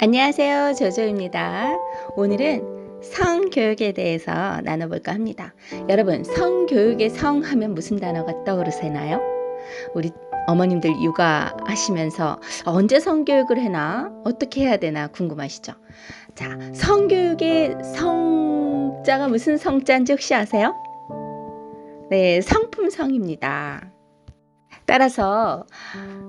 안녕하세요. 조조입니다. 오늘은 성교육에 대해서 나눠볼까 합니다. 여러분, 성교육의 성 하면 무슨 단어가 떠오르세요? 우리 어머님들 육아하시면서 언제 성교육을 해나? 어떻게 해야 되나 궁금하시죠? 자, 성교육의 성자가 무슨 성자인지 혹시 아세요? 네, 성품성입니다. 따라서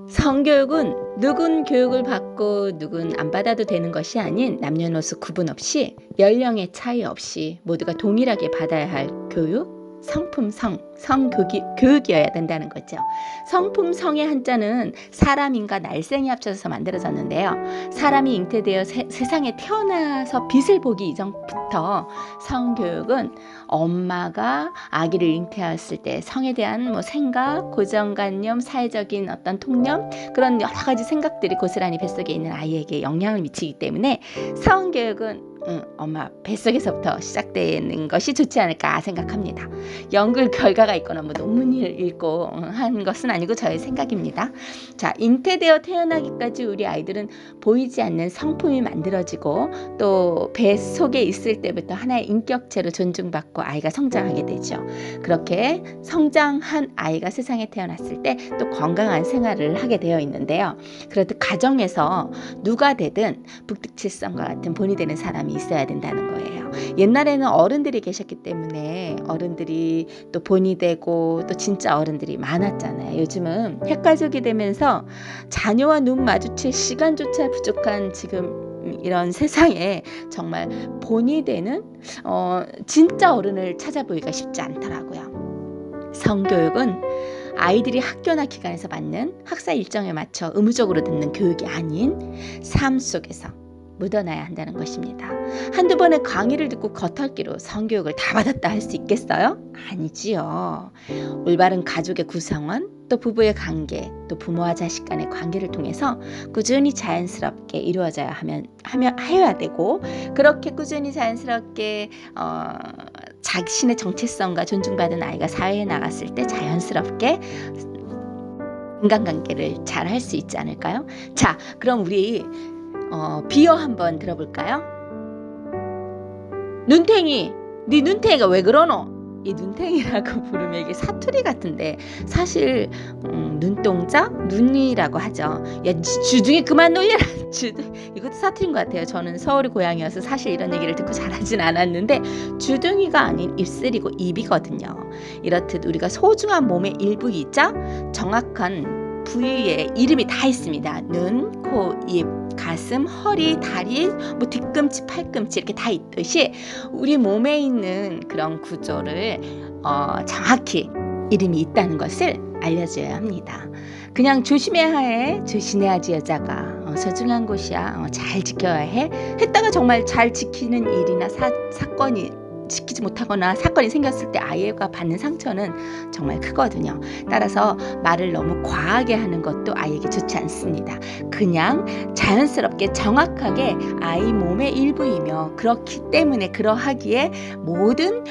성교육은 누군 교육을 받고 누군 안 받아도 되는 것이 아닌 남녀노소 구분 없이 연령의 차이 없이 모두가 동일하게 받아야 할 교육, 성교육이어야 된다는 거죠. 성품성의 한자는 사람인과 날생이 합쳐서 만들어졌는데요. 사람이 잉태되어 세상에 태어나서 빛을 보기 이전부터 성교육은 엄마가 아기를 잉태했을 때 성에 대한 생각, 고정관념, 사회적인 어떤 통념, 그런 여러 가지 생각들이 고스란히 뱃속에 있는 아이에게 영향을 미치기 때문에 성교육은 엄마 뱃속에서부터 시작되는 것이 좋지 않을까 생각합니다. 연구 결과가 있거나 논문을 읽고 한 것은 아니고 저의 생각입니다. 자, 잉태되어 태어나기까지 우리 아이들은 보이지 않는 성품이 만들어지고 또 뱃속에 있을 때부터 하나의 인격체로 존중받고 아이가 성장하게 되죠. 그렇게 성장한 아이가 세상에 태어났을 때 또 건강한 생활을 하게 되어 있는데요. 그렇듯 가정에서 누가 되든 북득칠성과 같은 본이 되는 사람이 있어야 된다는 거예요. 옛날에는 어른들이 계셨기 때문에 어른들이 또 본이 되고 또 진짜 어른들이 많았잖아요. 요즘은 핵가족이 되면서 자녀와 눈 마주칠 시간조차 부족한 지금 이런 세상에 정말 본이 되는 진짜 어른을 찾아보기가 쉽지 않더라고요. 성교육은 아이들이 학교나 기관에서 받는 학사 일정에 맞춰 의무적으로 듣는 교육이 아닌 삶 속에서 묻어나야 한다는 것입니다. 한두 번의 강의를 듣고 겉핥기로 성교육을 다 받았다 할 수 있겠어요? 아니지요. 올바른 가족의 구성원, 또 부부의 관계, 또 부모와 자식 간의 관계를 통해서 꾸준히 자연스럽게 이루어져야 해야 되고, 그렇게 꾸준히 자연스럽게 자신의 정체성과 존중받은 아이가 사회에 나갔을 때 자연스럽게 인간관계를 잘 할 수 있지 않을까요? 자, 그럼 우리 비어 한번 들어볼까요? 눈탱이, 네 눈탱이가 왜 그러노? 이 눈탱이라고 부르면 이게 사투리 같은데 사실 눈동자, 눈이라고 하죠. 야, 주둥이 그만 놀려라. 이것도 사투리인 것 같아요. 저는 서울이 고향이어서 사실 이런 얘기를 듣고 자라진 않았는데 주둥이가 아닌 입술이고 입이거든요. 이렇듯 우리가 소중한 몸의 일부이자 정확한 부위에 이름이 다 있습니다. 눈, 코, 입, 가슴, 허리, 다리, 뒤꿈치, 팔꿈치 이렇게 다 있듯이 우리 몸에 있는 그런 구조를 정확히 이름이 있다는 것을 알려줘야 합니다. 그냥 조심해야 해. 조심해야지 여자가. 소중한 곳이야. 잘 지켜야 해. 했다가 정말 잘 지키는 일이나 사건이 지키지 못하거나 사건이 생겼을 때 아이가 받는 상처는 정말 크거든요. 따라서 말을 너무 과하게 하는 것도 아이에게 좋지 않습니다. 그냥 자연스럽게 정확하게 아이 몸의 일부이며 그렇기 때문에 그러하기에 모든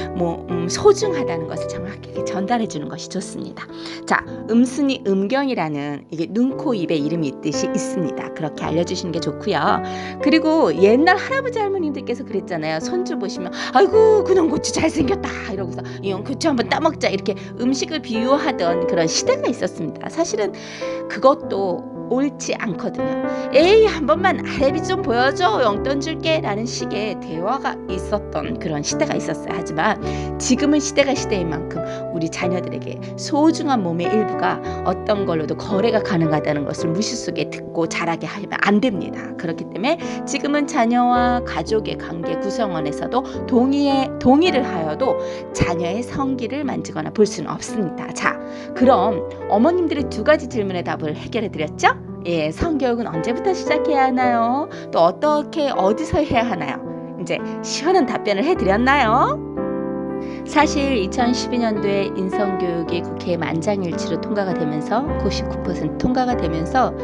소중하다는 것을 정확하게 전달해 주는 것이 좋습니다. 자, 음순이 음경이라는 이게 눈, 코, 입에 이름이 있듯이 있습니다. 그렇게 알려주시는 게 좋고요. 그리고 옛날 할아버지 할머님들께서 그랬잖아요. 손주 보시면 아이고 그놈 고추 잘생겼다 이러고서 이형 고추 한번 따먹자 이렇게 음식을 비유하던 그런 시대가 있었습니다. 사실은 그것도 옳지 않거든요. 에이 한 번만 아래비 좀 보여줘 용돈 줄게 라는 식의 대화가 있었던 그런 시대가 있었어요. 하지만 지금은 시대가 시대인 만큼 우리 자녀들에게 소중한 몸의 일부가 어떤 걸로도 거래가 가능하다는 것을 무시 속에 듣고 자라게 하면 안 됩니다. 그렇기 때문에 지금은 자녀와 가족의 관계 구성원에서도 동의를 하여도 자녀의 성기를 만지거나 볼 수는 없습니다. 자, 그럼 어머님들의 두 가지 질문의 답을 해결해 드렸죠? 예, 성교육은 언제부터 시작해야 하나요? 또 어떻게 어디서 해야 하나요? 이제 시원한 답변을 해드렸나요? 사실 2012년도에 인성교육이 국회 만장일치로 통과가 되면서 99% 통과가 되면서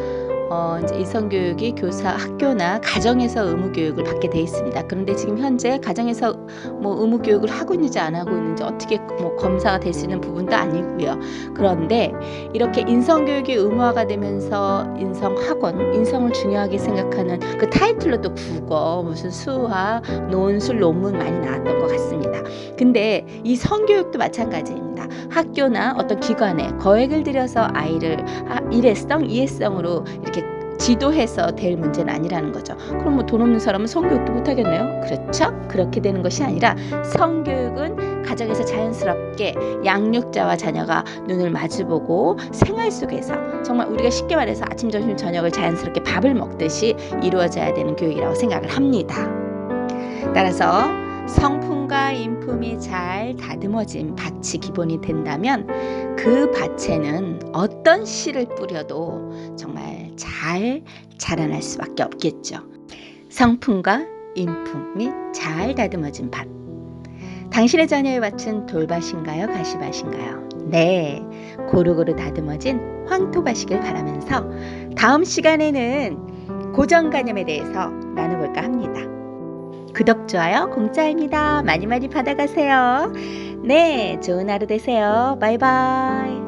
이제 인성교육이 교사 학교나 가정에서 의무 교육을 받게 돼 있습니다. 그런데 지금 현재 가정에서 뭐 의무 교육을 하고 있는지 안 하고 있는지 어떻게 뭐 검사가 될 수 있는 부분도 아니고요. 그런데 이렇게 인성교육이 의무화가 되면서 인성학원, 인성을 중요하게 생각하는 그 타이틀로도 국어, 무슨 수학, 논술, 논문 많이 나왔던 것 같습니다. 근데 이 성교육도 마찬가지입니다. 학교나 어떤 기관에 거액을 들여서 아이를 일회성, 이회성으로 이렇게 지도해서 될 문제는 아니라는 거죠. 그럼 뭐 돈 없는 사람은 성교육도 못하겠네요. 그렇죠? 그렇게 되는 것이 아니라 성교육은 가정에서 자연스럽게 양육자와 자녀가 눈을 마주보고 생활 속에서 정말 우리가 쉽게 말해서 아침, 점심, 저녁을 자연스럽게 밥을 먹듯이 이루어져야 되는 교육이라고 생각을 합니다. 따라서 성품과 인품이 잘 다듬어진 밭이 기본이 된다면 그 밭에는 어떤 씨를 뿌려도 정말 잘 자라날 수밖에 없겠죠. 성품과 인품이 잘 다듬어진 밭. 당신의 자녀의 밭은 돌밭인가요? 가시밭인가요? 네, 고루고루 다듬어진 황토밭이길 바라면서 다음 시간에는 고정관념에 대해서 나눠볼까 합니다. 구독, 좋아요 공짜입니다. 많이 많이 받아가세요. 네, 좋은 하루 되세요. 바이바이.